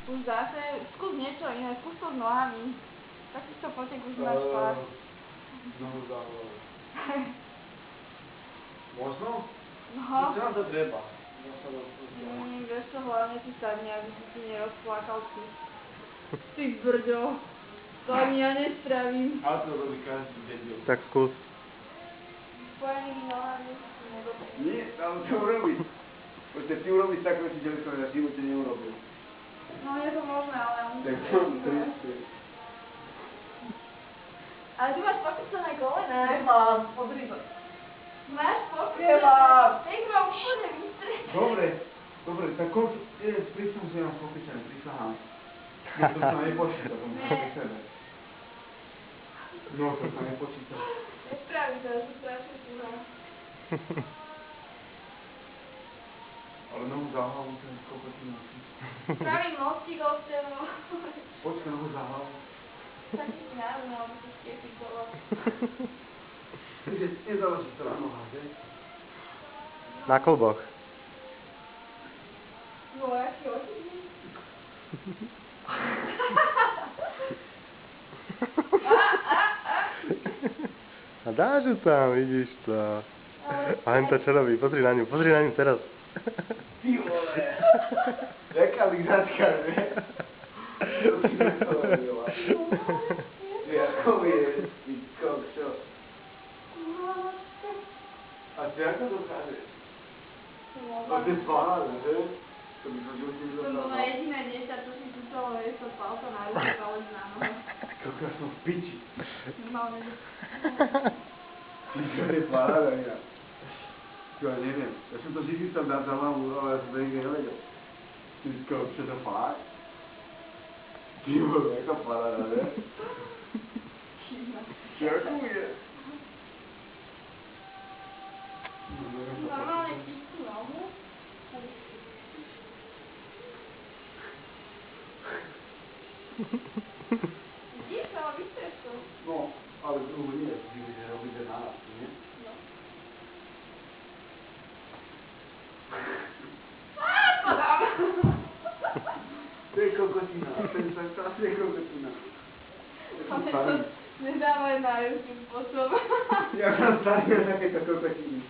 Už zase, skús niečo iné, skús to s nohami. Takýchto potek už máš pár. Znovu záhľad. Možno? No. Čo nám to treba? Vieš čo, hlavne si sadni, aby si si nerozplakal ty. Ty brďo. To ani ja nestravím. Ale to robí každý debil. Tak skús. Spojenými nohami si nedobre. Nie, ale čo urobiť? Proste ty urobíš tak, ako si ďaleko na živote neurobil. No je to možné, ale on Tak to to nechce. triste. Ale ty máš pokycené kolena. Nemám, pozri sa. Máš pokycené? Nemám. Nech ma úplne vystretí. Dobre, tak koľko, prísam, že mám popíčané, prísahám. No to sa nepočíta, to musím pri sebe. No to sa nepočíta. Nespravím to, ja som strašne súha. Ale nohu za hlavu, to je koľko ti nosí. Spravím mostík od teba. Počkaj, nohu za hlavu. Tak si národná, aby sa skepikoval. Takže nezáleží to na nohách, že? Na kolboch. No, jaký očivný. A dáš ju tam, vidíš to. A hen to čo robí, pozri na ňu teraz. Ty vole! Jaká lyžačka, ne? To si predstavila. Ako vieš, ty kokšo. A ty ako dokážeš? To je paráda, že? To by som životne To nedokázal. bolo jediné dieťa, čo si túcalo, vieš, to palca na ruku, palec na nohu. Koľko som v piči. Normálne. Ty čo je paráda, ja. Čo ja neviem. Ja som to vždy chcel dať za hlavu, ale ja som to nikdy nevedel. Ty kokšo, to fakt? Ty vole, jaká paráda, ne? Ďakujem. Normálne čistú nohu. Vidíš, ale vystreš to. No, ale druhú nie, že robíte naraz, nie? No. Podám. To je kokotina, ten sa strašne kokotina. Ale to nedávaj na YouTube potom. Ja som starý na takéto kokotiny.